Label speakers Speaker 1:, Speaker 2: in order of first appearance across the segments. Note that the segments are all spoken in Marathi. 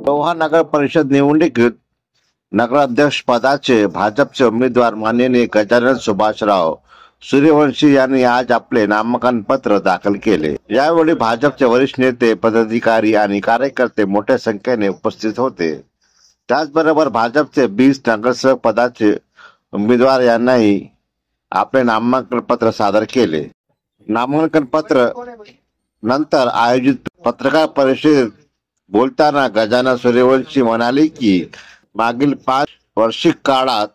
Speaker 1: लोहा नगर परिषद निवडणुकीत नगराध्यक्ष पदाचे भाजपचे उमेदवार माननीय गजानन सुभाषराव सूर्यवंशी यांनी आज आपले नामांकन पत्र दाखल केले। यावेळी भाजपचे वरिष्ठ नेते, पदाधिकारी आणि कार्यकर्ते मोठ्या संख्येने उपस्थित होते। त्याचबरोबर भाजपचे 20 नगरसेवक पदाचे उमेदवार यांनाही आपले नामांकन पत्र सादर केले। नामांकन पत्र नंतर आयोजित पत्रकार परिषदेत बोलताना गजानन सूर्यवंशी म्हणाले की मागील 5 वार्षिक काळात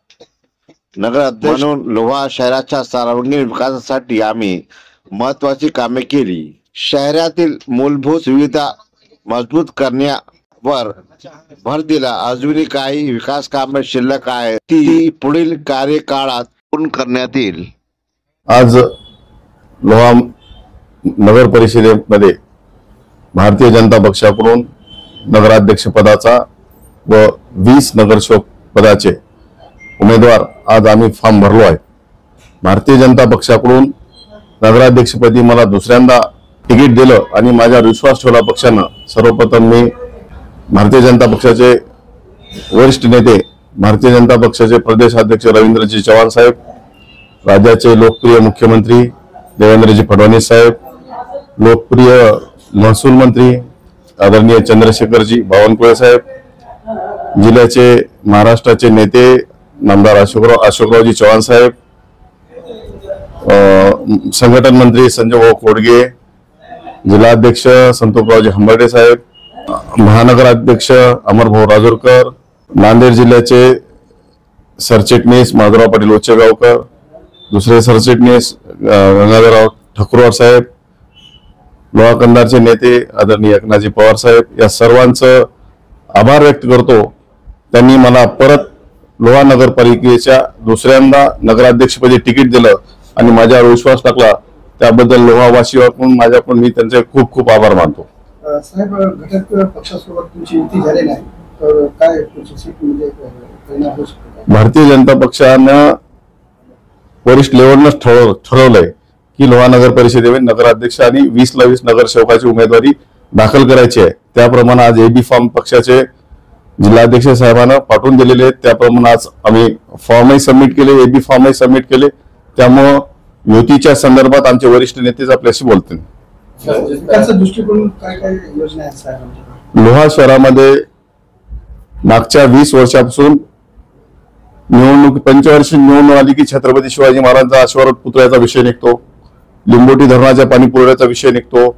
Speaker 1: नगराध्यक्ष म्हणून लोहा शहराच्या सर्वांगीण विकासासाठी आम्ही महत्वाची कामे केली। शहरातील मूलभूत सुविधा मजबूत करण्यावर भर दिला। अजूनही काही विकास कामे शिल्लक आहेत, ती पुढील कार्यकाळात पूर्ण करण्यात येईल।
Speaker 2: आज लोहा नगर परिषदेमध्ये भारतीय जनता पक्षाकडून नगराध्यक्ष पदाचा व 20 नगरसेवक पदाचे उमेदवार आज आम्ही फॉर्म भरलो आहे। भारतीय जनता पक्षाकडून नगराध्यक्षपदी मला दुसऱ्यांदा तिकीट दिलं आणि माझ्यावर विश्वास ठेवला पक्षानं। सर्वप्रथम मी भारतीय जनता पक्षाचे वरिष्ठ नेते, भारतीय जनता पक्षाचे प्रदेश अध्यक्ष रवींद्रजी चव्हाण साहेब, राज्याचे लोकप्रिय मुख्यमंत्री देवेंद्रजी फडणवीस साहेब, लोकप्रिय महसूल मंत्री आदरणीय चंद्रशेखरजी बावनकुळे साहेब, जिल्ह्याचे महाराष्ट्राचे नेते नामदार अशोकरावजी चव्हाण साहेब, संघटन मंत्री संजय भाऊ खोडगे, जिल्हाध्यक्ष संतोषरावजी हंबर्डे साहेब, महानगराध्यक्ष अमरभाऊ राजूरकर, नांदेड जिल्ह्याचे सरचिटणीस माधवराव पाटील उच्चगावकर, दुसरे सरचिटणीस गंगाधरराव ठकुरवार साहेब, लोहा कंधारचे नेते आदरणीय एकनाथजी पवार साहेब, या सर्वांचं आभार व्यक्त करतो। त्यांनी मला परत लोहा नगरपालिकेच्या दुसऱ्यांदा नगराध्यक्षपदी तिकीट दिलं आणि माझ्यावर विश्वास टाकला, त्याबद्दल लोहावासीकडून माझ्याकडून मी त्यांचे खूप खूप आभार मानतो।
Speaker 3: साहेब, घटक पक्षासोबत तुमची युती झाली नाही तर काय म्हणजे परिणाम होऊ शकतो?
Speaker 2: भारतीय जनता पक्षानं वरिष्ठ लेवलनं ठरवलंय की लोहा नगर परिषदेवर नगराध्यक्ष आणि 20 ला 20 नगरसेवकाची उमेदवारी दाखल करायची आहे। त्याप्रमाणे आज एबी फॉर्म पक्षाचे जिल्हाध्यक्ष साहेबांना पाठवून दिलेले आहेत। त्याप्रमाणे आज आम्ही फॉर्मही सबमिट केले, एबी फॉर्मही सबमिट केले। त्यामुळे युतीच्या संदर्भात आमचे वरिष्ठ नेतेच आपल्याशी बोलतील।
Speaker 3: दृष्टिकोन काय काय योजना आहेत साहेब?
Speaker 2: लोहा शहरामध्ये मागच्या 20 वर्षापासून निवडणूक पंचवार्षिक निवडणूक आली की छत्रपती शिवाजी महाराजांचा अश्वारूढ पुतळ्याचा विषय निघतो, लिंबोटी धरणाच्या पाणी पुरवठ्याचा विषय निघतो,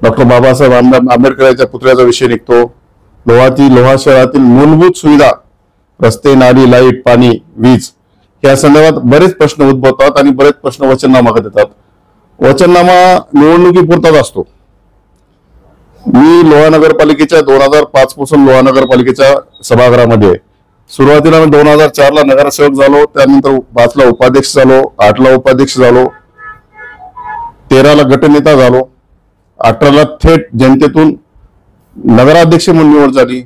Speaker 2: डॉक्टर बाबासाहेब आंबेडकरांच्या पुतळ्याचा विषय निघतो। लोहा शहरातील मूलभूत सुविधा, रस्ते, नाली, लाईट, पाणी, वीज या संदर्भात बरेच प्रश्न उद्भवतात आणि बरेच प्रश्न वचननामाकडे येतात। वचननामा निवडणुकीपुरताच असतो। मी लोहा नगरपालिकेच्या 2005 पासून लोहा नगरपालिकेच्या सभागृहामध्ये सुरुवातीला 2004 ला नगरसेवक झालो, त्यानंतर 5 ला उपाध्यक्ष झालो, 8 ला उपाध्यक्ष झालो, 13 ला गटनेता झालो, 18 ला थेट जनतेतून नगराध्यक्ष म्हणून निवड झाली।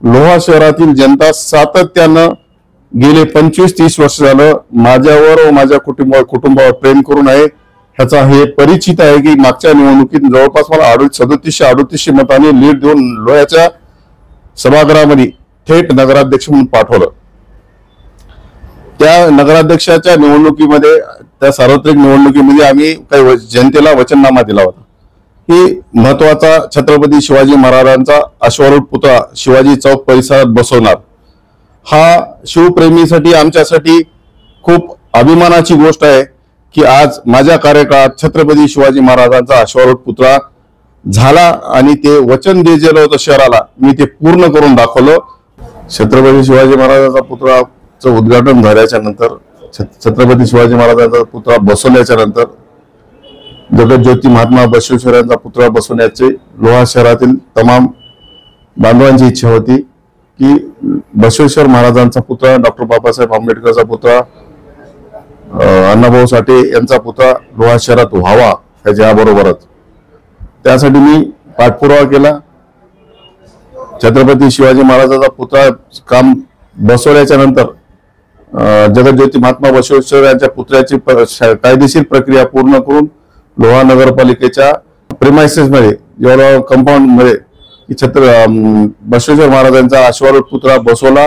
Speaker 2: लोहा शहरातील जनता सातत्यानं गेले 25-30 वर्ष झालं माझ्यावर व माझ्या कुटुंबावर प्रेम करून आहे। ह्याचा हे परिचित आहे की मागच्या निवडणुकीत जवळपास मला 3738 मतांनी लीड देऊन लोह्याच्या सभागृहामध्ये थेट नगराध्यक्ष म्हणून पाठवलं। त्या नगराध्यक्षाच्या निवडणुकीमध्ये, त्या सार्वत्रिक निवडणुकीमध्ये आम्ही काही जनतेला वचननामा दिला होता की महत्वाचा छत्रपती शिवाजी महाराजांचा अश्वारूढ पुतळा शिवाजी चौक परिसरात बसवणार। हा शिवप्रेमीसाठी, आमच्यासाठी खूप अभिमानाची गोष्ट आहे की आज माझ्या कार्यकाळात छत्रपती शिवाजी महाराजांचा अश्वारूढ पुतळा झाला आणि ते वचन दिलेलं होतं शहराला, मी ते पूर्ण करून दाखवलं। छत्रपती शिवाजी महाराजांचा पुतळाचं उद्घाटन झाल्याच्या नंतर, छत्रपती शिवाजी महाराजांचा पुतळा बसवल्याच्या नंतर जगज्योती महात्मा बसवेश्वरांचा पुतळा बसवण्याची लोहा शहरातील तमाम बांधवांची इच्छा होती की बसवेश्वर महाराजांचा पुतळा, डॉक्टर बाबासाहेब आंबेडकरचा पुतळा, अण्णाभाऊ साठे यांचा पुतळा लोहा शहरात व्हावा ह्याच्याबरोबरच त्यासाठी मी पाठपुरावा केला। छत्रपती शिवाजी महाराजांचा पुतळा काम बसवल्याच्या नंतर जगज्योती महात्मा बसवेश्वर यांच्या पुतळ्याची कायदेशीर प्रक्रिया पूर्ण करून लोहा नगरपालिकेच्या प्रेमाइसेस मध्ये, कंपाऊंड मध्ये की बसवेश्वर महाराजांचा अश्वारूढ पुतळा बसवला.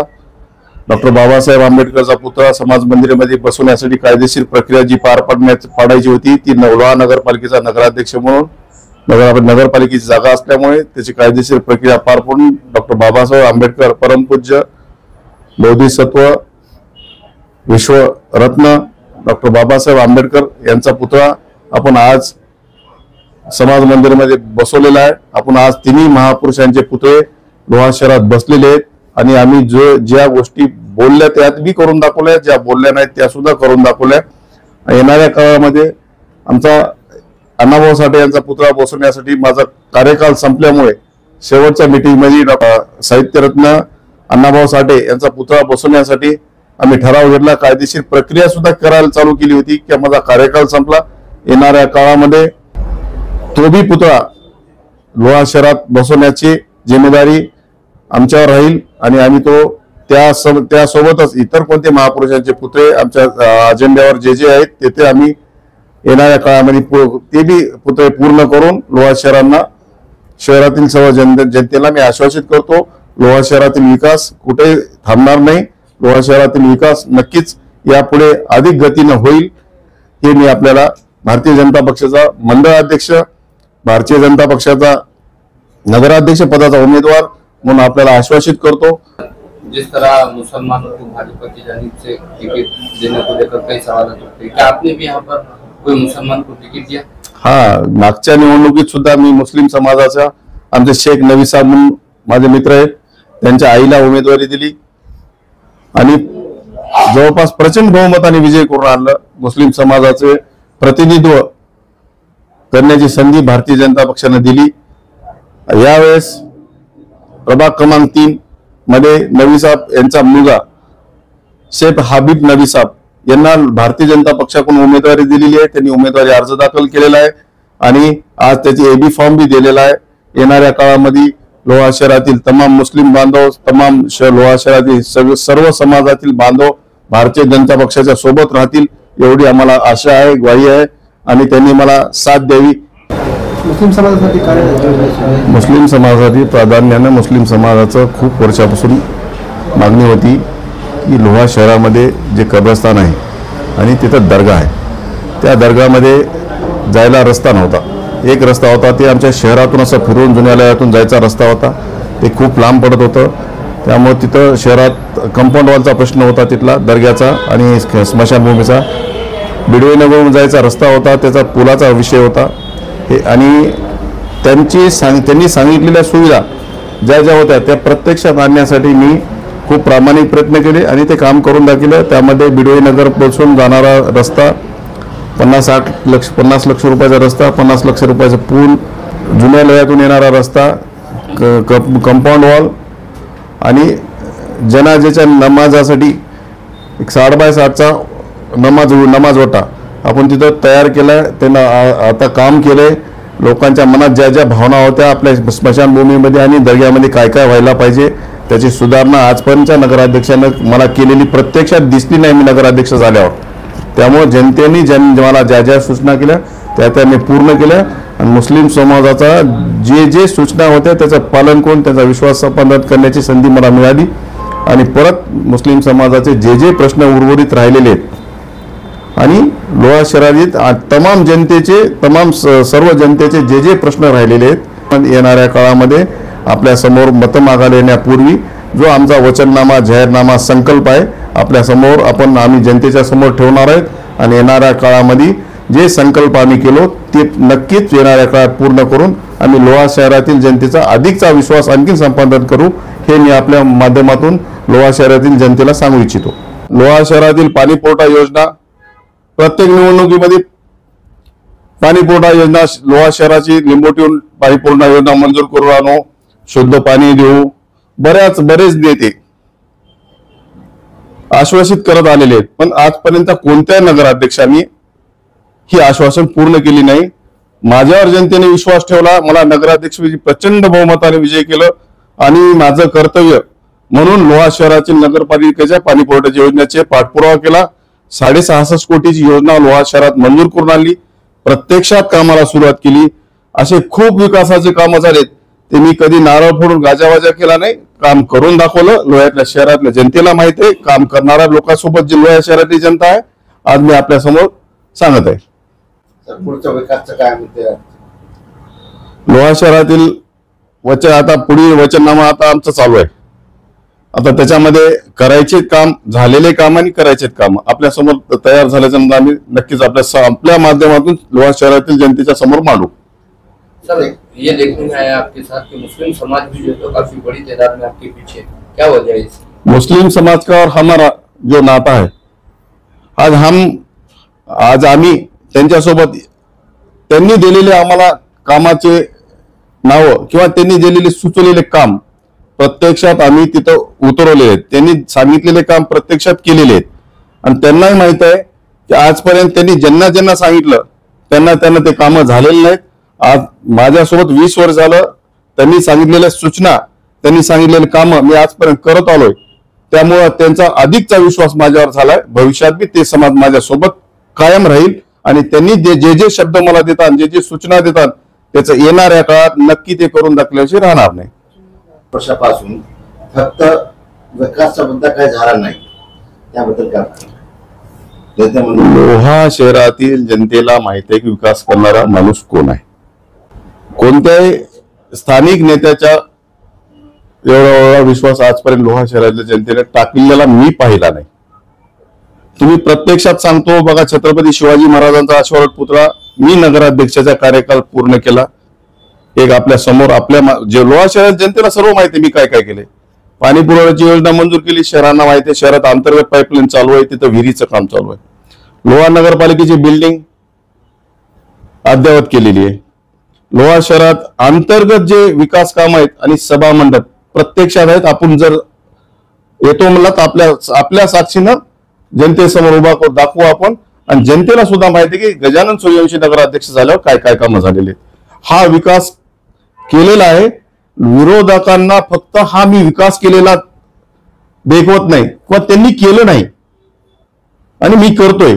Speaker 2: डॉक्टर बाबासाहेब आंबेडकरचा पुतळा समाज मंदिरामध्ये बसवण्यासाठी कायदेशीर प्रक्रिया जी पाडायची होती ती लोहा नगरपालिकेचा नगराध्यक्ष म्हणून नगरपालिकेची जागा असल्यामुळे त्याची कायदेशीर प्रक्रिया पार पडून डॉक्टर बाबासाहेब आंबेडकर परमपूज्य बोधिसत्व विश्वरत्न डॉक्टर बाबासाहेब आंबेडकर यांचा पुतळा आपण आज समाज मंदिरामध्ये बसवलेला आहे. आपण आज तिन्ही महापुरुषांचे पुतळे लोहा शहरात बसलेले आहेत आणि आम्ही ज्या गोष्टी बोलल्या त्यात बी करून दाखवल्या, ज्या बोलल्या नाहीत त्या सुद्धा करून दाखवल्या. येणाऱ्या काळामध्ये आमचा अण्णाभाऊ साठे यांचा पुतळा बसवण्यासाठी माझा कार्यकाल संपल्यामुळे शेवटच्या मीटिंगमध्ये साहित्यरत्न अण्णाभाऊ साठे यांचा पुतळा बसवण्यासाठी आम्ही ठराव घेतला. कायदेशीर प्रक्रिया सुद्धा करायला चालू केली होती की माझा कार्यकाल संपला. येणाऱ्या काळामध्ये तो बी पुतळा लोहा शहरात बसवण्याची जिम्मेदारी आमच्यावर राहील आणि आम्ही तो त्यासोबतच इतर कोणते महापुरुषांचे पुतळे आमच्या अजेंड्यावर जे जे आहेत तेथे आम्ही येणाऱ्या काळामध्ये ते बी पुतळे पूर्ण करून लोहा शहरातील सर्व जनतेला मी आश्वासित करतो. लोहा शहरातील विकास कुठे थांबणार नाही. लोहा शहरातील विकास नक्कीच यापुढे अधिक गतीनं होईल हे मी आपल्याला भारतीय जनता पक्षाचा मंडळ अध्यक्ष, भारतीय जनता पक्षाचा नगराध्यक्ष पदाचा उम्मीदवार म्हणून आपल्याला आश्वासित करतो.
Speaker 4: जिस तरह मुसलमानों को भाजपा की जानिब से टिकट देने को लेकर कई सवाल उठते, क्या आपने भी यहाँ पर कोई मुसलमान को टिकट दिया?
Speaker 2: हा, मागच्या निवडणुकीत सुद्धा मी मुस्लिम समाजाचा आमचे शेख नवी साहेब म्हणून माझे मित्र आहेत त्यांच्या आईला उमेदवारी दिली आणि जवळपास प्रचंड बहुमताने विजय करून आणलं. मुस्लिम समाजाचे प्रतिनिधित्व करण्याची संधी भारतीय जनता पक्षाने दिली. यावेळेस प्रभाग क्रमांक 3 मध्ये नवी साहेब यांचा मुलगा शेख हाबिब नवी साहेब यांना भारतीय जनता पक्षाकडून उमेदवारी दिलेली आहे. त्यांनी उमेदवारी अर्ज दाखल केलेला आहे आणि आज त्याची एबी फॉर्म बी दिलेला आहे. येणाऱ्या काळामध्ये लोहा शहरातील तमाम मुस्लिम बांधव, तमाम लोहा शहरातील सर्व समाजातील बांधव भारतीय जनता पक्षाच्या सोबत राहतील एवढी आम्हाला आशा आहे, ग्वाही आहे आणि त्यांनी मला साथ द्यावी.
Speaker 3: मुस्लिम समाजासाठी काय?
Speaker 2: मुस्लिम समाजासाठी प्राधान्याने मुस्लिम समाजाचं खूप वर्षापासून मागणी होती की लोहा शहरामध्ये जे कब्रस्तान आहे आणि तिथं दर्गा आहे, त्या दर्गामध्ये जायला रस्ता नव्हता. एक रस्ता होता ते आमच्या शहरातून असं फिरून जुन्यालयातून जायचा रस्ता होता, ते खूप लांब पडत होतं. त्यामुळे तिथं शहरात कंपाऊंड वॉलचा प्रश्न होता तिथला दर्ग्याचा आणि स्मशानभूमीचा. बिडवेनगरहून जायचा रस्ता होता, त्याचा पुलाचा विषय होता हे आणि त्यांनी सांगितलेल्या सुविधा ज्या ज्या होत्या त्या प्रत्यक्षात आणण्यासाठी मी खूप प्रामाणिक प्रयत्न केले आणि ते काम करून दाखवलं. त्यामध्ये बिडवेनगरपासून जाणारा रस्ता 50 लक्ष रुपयाचा रस्ता, 50 लक्ष रुपयाचा पूल, जुन्यालयातून येणारा रस्ता, कंपाऊंड वॉल आणि जनाजेच्या नमाजासाठी 60x60चा नमाज ओटा आपण तिथं तयार केलाय. त्यांना आता काम केलंय. लोकांच्या मनात ज्या ज्या भावना होत्या आपल्या स्मशानभूमीमध्ये आणि दर्ग्यामध्ये काय काय व्हायला पाहिजे त्याची सुधारणा आजपर्यंतच्या नगराध्यक्षानं मला केलेली प्रत्यक्षात दिसली नाही मी नगराध्यक्ष झाल्यावर. त्यामुळे जनतेने मला ज्या ज्या सूचना केल्या त्या मी पूर्ण केल्या आणि मुस्लिम समाजाचा जे सूचना होत्या त्याचं पालन करून त्याचा विश्वास संपादन करण्याची संधी मला मिळाली आणि परत मुस्लिम समाजाचे जे प्रश्न उर्वरित राहिलेले आहेत आणि लोहा शहरातील सर्व जनतेचे जे प्रश्न राहिलेले आहेत येणाऱ्या काळामध्ये आपल्या समोर मतं मागायला येण्यापूर्वी जो आमचा वचननामा, जाहीरनामा, संकल्प आहे आपल्या समोर आम्ही जनतेच्या समोर ठेवणार आहेत आणि येणाऱ्या काळामध्ये जे संकल्प आम्ही केलो ते नक्कीच येणाऱ्या काळात पूर्ण करून आम्ही लोहा शहरातील जनतेचा अधिकचा विश्वास आणखी संपादन करू हे मी आपल्या माध्यमातून लोहा शहरातील जनतेला सांगू इच्छितो. लोहा शहरातील पाणी पुरवठा योजना प्रत्येक निवडणुकीमध्ये पाणी पुरवठा योजना लोहा शहराची लिंबोटीहून पाणी पुरवठा योजना मंजूर करून आणू, शुद्ध पाणी देऊ, बरेच नेते आश्वासित करत आलेले आहेत पण आजपर्यंत कोणत्या नगराध्यक्षांनी ही आश्वासन पूर्ण केली नाही. माझ्यावर जनतेने विश्वास ठेवला, मला नगराध्यक्ष प्रचंड बहुमताने विजय केलं आणि माझं कर्तव्य म्हणून लोहा शहरातील नगरपालिकेच्या पाणी पुरवठ्याच्या योजनेचे पाठपुरावा केला. 66 कोटीची योजना लोहा शहरात मंजूर करून आणली, प्रत्यक्षात कामाला सुरुवात केली. असे खूप विकासाचे कामं झालेत ते मी कधी नारळ फोडून गाजावाजा केला नाही, काम करून दाखवलं. लोह्यातल्या शहरातल्या जनतेला माहित आहे, काम करणाऱ्या लोकांसोबत जी लोह्या शहरातली जनता आहे आज मी आपल्या समोर सांगत आहे.
Speaker 1: पुढच्या विकासचं काय म्हणते?
Speaker 2: लोहा शहरातील वचन आता पुढील वचननामा आता आमचं चालू आहे. आता त्याच्यामध्ये करायचे काम, झालेले काम आणि करायचे काम आपल्या समोर तयार झाल्याच्या नंतर आम्ही नक्कीच आपल्या माध्यमातून लोहा शहरातील जनतेच्या समोर मांडू.
Speaker 4: सर, ये देखने में आया आपके साथ कि मुस्लिम समाज भी जो है तो काफी बड़ी तादाद में आपके पीछे, क्या वजह है इसकी?
Speaker 2: मुस्लिम समाज का और हमारा जो नाता है, आज आम्ही त्यांच्यासोबत त्यांनी दिलेले आम्हाला कामाचे नाव किंवा त्यांनी दिलेले सुचवलेले काम प्रत्यक्षात आम्ही तिथं उतरवले आहेत. त्यांनी सांगितलेले काम प्रत्यक्षात केलेले आहेत आणि त्यांनाही माहित आहे की आजपर्यंत त्यांनी ज्यांना ज्यांना सांगितलं त्यांना ते कामं झालेले नाहीत. आज माझ्यासोबत 20 वर्ष झालं, त्यांनी सांगितलेल्या सूचना, त्यांनी सांगितलेले कामं मी आजपर्यंत करत आलोय. त्यामुळे त्यांचा अधिकचा विश्वास माझ्यावर झालाय. भविष्यात बी ते समाज माझ्यासोबत कायम राहील आणि त्यांनी जे शब्द मला देतात, जे सूचना देतात त्याचं येणाऱ्या काळात नक्की ते करून दाखवल्याशिवाय राहणार नाही.
Speaker 1: वर्षापासून फक्त विकासाचा मुद्दा काही झाला नाही, त्याबद्दल काय?
Speaker 2: लोहा शहरातील जनतेला माहिती आहे की विकास करणारा माणूस कोण आहे. कोणत्याही स्थानिक नेत्याच्या एवढा विश्वास आजपर्यंत लोहा शहरातल्या जनतेने टाकलेला मी पाहिला नाही. तुम्ही प्रत्यक्षात सांगतो बघा, छत्रपती शिवाजी महाराजांचा अश्वारूढ पुतळा मी नगराध्यक्षाचा कार्यकाल पूर्ण केला. एक आपल्या समोर जे लोहा शहरात जनतेला सर्व माहिती मी काय काय केले. पाणी पुरवठ्याची योजना मंजूर केली, शहरांना माहिती आहे. शहरात अंतर्गत पाईपलाईन चालू आहे, तिथं विहिरीचं काम चालू आहे. लोहा नगरपालिकेची बिल्डिंग अद्ययावत केलेली आहे. लोहा शहरात अंतर्गत जे विकास काम आहेत आणि सभा मंडप प्रत्यक्षात आहेत. आपण जर येतो म्हणला तर आपल्या साक्षीनं जनतेसमोर उभा करून दाखवू आपण. आणि जनतेला सुद्धा माहिती आहे की गजानन सूर्यवंशी नगराध्यक्ष झाल्यावर काय काय कामं झालेली आहेत. हा विकास केलेला आहे. विरोधकांना फक्त हा मी विकास केलेला देखवत नाही किंवा त्यांनी केलं नाही आणि मी करतोय,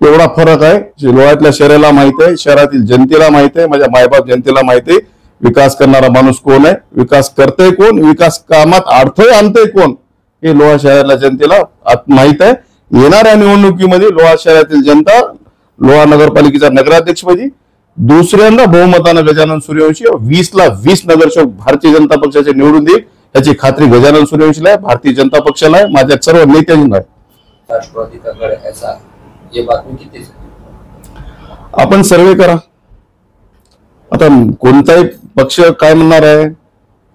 Speaker 2: एवढा फरक आहे. लोह्यातल्या शहराला माहित आहे, शहरातील जनतेला माहित आहे, माझ्या मायबाप जनतेला माहित आहे विकास करणारा माणूस कोण आहे, विकास करतोय कोण, विकास कामात अडथळे आणतोय कोण, हे लोहा शहरातल्या जनतेला माहित आहे. येणाऱ्या निवडणुकीमध्ये लोहा शहरातील जनता लोहा नगरपालिकेचा नगराध्यक्षपदी दुसऱ्यांदा बहुमतानं गजानन सूर्यवंशी 20ला 20 नगरसेवक भारतीय जनता पक्षाचे निवडून देईल याची खात्री गजानन सूर्यवंशीला आहे, भारतीय जनता पक्षाला आहे, माझ्या सर्व नेत्यांना आहे.
Speaker 4: राष्ट्रवादी का गढ़ ऐसा, ये बातमी किती?
Speaker 2: आपण सर्वे करा. आता कोणताही पक्ष काय म्हणणार आहे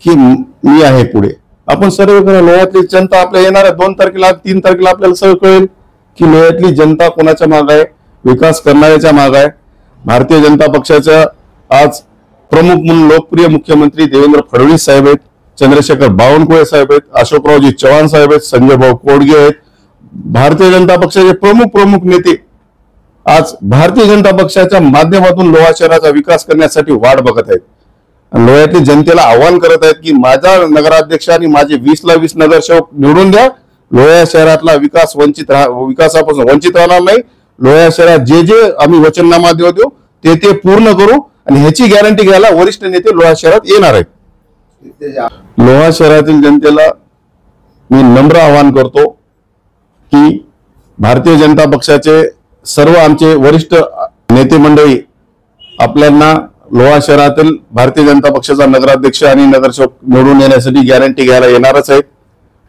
Speaker 2: की मी आहे पुढे, आपण सर्वे करा. लोह्यातली जनता आपल्या येणाऱ्या 2 तारखेला 3 तारखेला आपल्याला सगळं कळेल की लोह्यातली जनता कोणाच्या मागे आहे, विकास करणाऱ्याच्या मागे आहे. भारतीय जनता पक्षाच्या आज प्रमुख म्हणून लोकप्रिय मुख्यमंत्री देवेंद्र फडणवीस साहेब आहेत, चंद्रशेखर बावनकुळे साहेब आहेत, अशोकरावजी चव्हाण साहेब आहेत, संजय भाऊ कोडगे आहेत. भारतीय जनता पक्षाचे प्रमुख नेते आज भारतीय जनता पक्षाच्या माध्यमातून लोहा शहराचा विकास करण्यासाठी वाट बघत आहेत. लोह्यातली जनतेला आवाहन करत आहेत की माझा नगराध्यक्ष आणि माझे 20ला 20 नगरसेवक निवडून द्या. लोहा शहरातला विकासापासून वंचित राहणार नाही. लोहा शहरात जे आम्ही वचननामा देऊ ते पूर्ण करू आणि ह्याची गॅरंटी घ्यायला वरिष्ठ नेते लोहा शहरात येणार आहेत. लोहा शहरातील जनतेला मी नम्र आवाहन करतो की भारतीय जनता पक्षाचे सर्व आमचे वरिष्ठ नेते मंडळी आपल्याला लोहा शहरातील भारतीय जनता पक्षाचा नगराध्यक्ष आणि नगरसेवक निवडून येण्यासाठी गॅरंटी घ्यायला येणारच आहेत.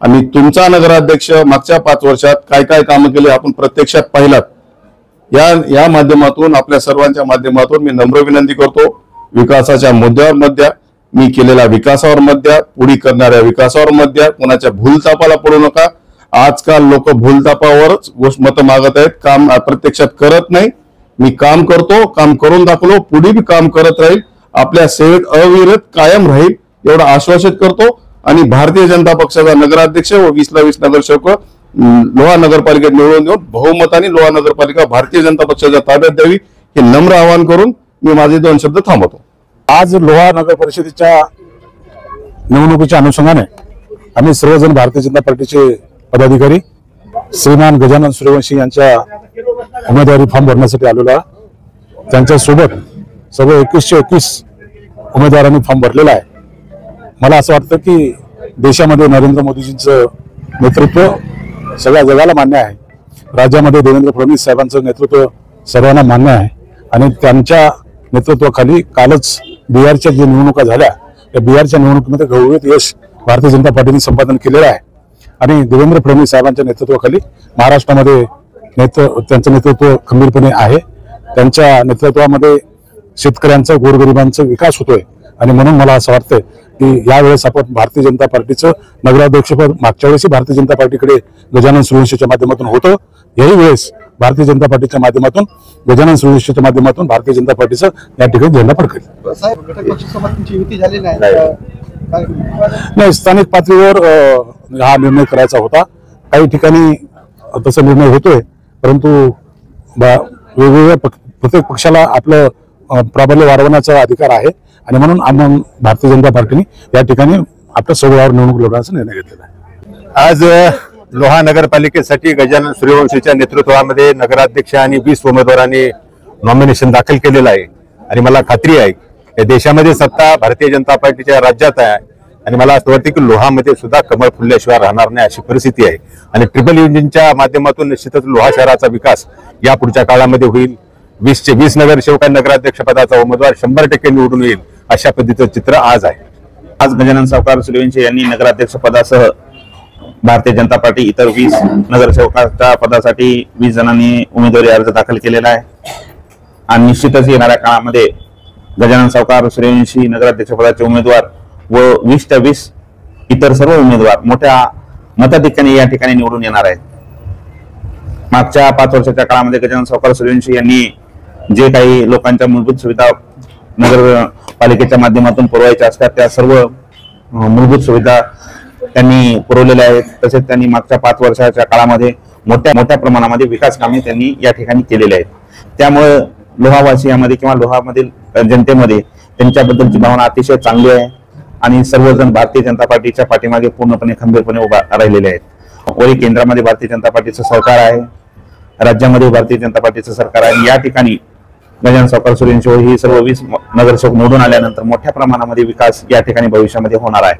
Speaker 2: आणि तुमचा नगराध्यक्ष मागच्या 5 वर्षात काय काय कामं केले आपण प्रत्यक्षात पाहिलात. या माध्यमातून आपल्या सर्वांच्या माध्यमातून मी नम्र विनंती करतो, विकासाच्या मुद्द्यावर मत द्या, मी केलेल्या विकासावर मत द्या, पुढे करणाऱ्या विकासावर मत द्या, कोणाच्या भूलतापाला पडू नका. आजकाल लोक भूलतापावरच मत मागत आहेत, काम प्रत्यक्षात करत नाही. मी काम करतो, काम करून दाखवलो, पुढे बी काम करत राहील, आपल्या सेवेत अविरत कायम राहील एवढं आश्वासित करतो. आणि भारतीय जनता पक्षाचा नगराध्यक्ष व 20ला 20 नगरसेवक लोहा नगरपालिकेत निवडून देऊन बहुमताने लोहा नगरपालिका भारतीय जनता पक्षाच्या ताब्यात द्यावी हे नम्र आवाहन करून मी माझे 2 शब्द थांबवतो.
Speaker 5: आज लोहा नगर परिषदेच्या निवडणुकीच्या अनुषंगाने आम्ही सर्वजण भारतीय जनता पार्टीचे पदाधिकारी श्रीमान गजानन सूर्यवंशी यांच्या उमेदवारी फॉर्म भरण्यासाठी आलेलो आहे. त्यांच्यासोबत सर्व 21चे 21 उमेदवारांनी फॉर्म भरलेला आहे. मला असं वाटतं की देशामध्ये नरेंद्र मोदीजींचं नेतृत्व सगळ्या जगाला मान्य आहे. राज्यामध्ये देवेंद्र फडणवीस साहेबांचं नेतृत्व सर्वांना मान्य आहे आणि त्यांच्या नेतृत्वाखाली कालच बिहारच्या ज्या निवडणुका झाल्या त्या बिहारच्या निवडणुकीमध्ये घवघवीत यश भारतीय जनता पार्टीने संपादन केलेलं आहे आणि देवेंद्र फडणवीस साहेबांच्या नेतृत्वाखाली महाराष्ट्रामध्ये त्यांचं नेतृत्व खंबीरपणे आहे. त्यांच्या नेतृत्वामध्ये शेतकऱ्यांचा गोरगरिबांचा विकास होतोय आणि म्हणून मला असं वाटतं की यावेळेस आपण भारतीय जनता पार्टीचं नगराध्यक्षपद मागच्या वेळेस भारतीय जनता पार्टीकडे गजानन सूर्यवंशीच्या माध्यमातून होतं. याही वेळेस भारतीय जनता पार्टीच्या माध्यमातून गजानन सूर्यवंशीच्या माध्यमातून भारतीय जनता पार्टीचं या ठिकाणी झेंडा फडकेल.
Speaker 3: साहेब, घटक पक्षासोबत तुमची युती झाली नाही तर काय?
Speaker 5: नाही, स्थानिक पातळीवर हा निर्णय करायचा होता. काही ठिकाणी तसा निर्णय होतोय, परंतु वेगवेगळ्या प्रत्येक पक्षाला आपलं प्राबल्य वाढवण्याचा अधिकार आहे आणि म्हणून आम्ही भारतीय जनता पार्टीने या ठिकाणी आपल्या सोबळावर निवडणूक लढवण्याचा निर्णय घेतलेला आहे.
Speaker 6: आज लोहा नगरपालिकेसाठी गजानन सूर्यवंशीच्या नेतृत्वामध्ये नगराध्यक्ष आणि 20 उमेदवारांनी नॉमिनेशन दाखल केलेलं आहे आणि मला खात्री आहे की देशामध्ये सत्ता भारतीय जनता पार्टीच्या राज्यात आहे आणि मला असं वाटतं की लोहामध्ये सुद्धा कमळ फुलल्याशिवाय राहणार नाही अशी परिस्थिती आहे आणि ट्रिपल इंजिनच्या माध्यमातून निश्चितच लोहा शहराचा विकास या पुढच्या काळामध्ये होईल. 20चे 20 नगरसेवक नगराध्यक्ष पदाचा उमेदवार 100% निवडून येईल अशा पद्धतीचं चित्र आज आहे.
Speaker 7: आज गजानन सावकार सूर्यवंशी यांनी नगराध्यक्ष पदासह भारतीय जनता पार्टी इतर 20 नगरसेवकांच्या पदासाठी 20 जणांनी उमेदवारी अर्ज दाखल केलेला आहे आणि निश्चितच येणाऱ्या काळामध्ये गजानन सावकार सूर्यवंशी नगराध्यक्ष पदाचे उमेदवार व 20च्या 20 इतर सर्व उमेदवार मोठ्या मताधिक्याने या ठिकाणी निवडून येणार आहेत. मागच्या 5 वर्षाच्या काळामध्ये गजानन सावकार सूर्यवंशी यांनी जे काही लोकांच्या मूलभूत सुविधा नगरपालिकेच्या माध्यमातून पुरवायच्या असतात त्या सर्व मूलभूत सुविधा त्यांनी पुरवलेल्या आहेत. तसेच त्यांनी मागच्या 5 वर्षाच्या काळामध्ये मोठ्या प्रमाणामध्ये विकास कामे त्यांनी या ठिकाणी केलेली आहेत. त्यामुळे लोहावासियामध्ये किंवा लोहामधील जनतेमध्ये त्यांच्याबद्दलची भावना अतिशय चांगली आहे आणि सर्वजण भारतीय जनता पार्टीच्या पाठीमागे पूर्णपणे खंबीरपणे उभा राहिलेले आहेत. वरी केंद्रामध्ये भारतीय जनता पार्टीचं सरकार आहे, राज्यामध्ये भारतीय जनता पार्टीचं सरकार आहे आणि या ठिकाणी गजानन सावकार सूर्यवंशी ही सर्व 20 नगरसेवक निवडून आल्यानंतर मोठ्या प्रमाणामध्ये विकास या ठिकाणी भविष्यामध्ये होणार आहे.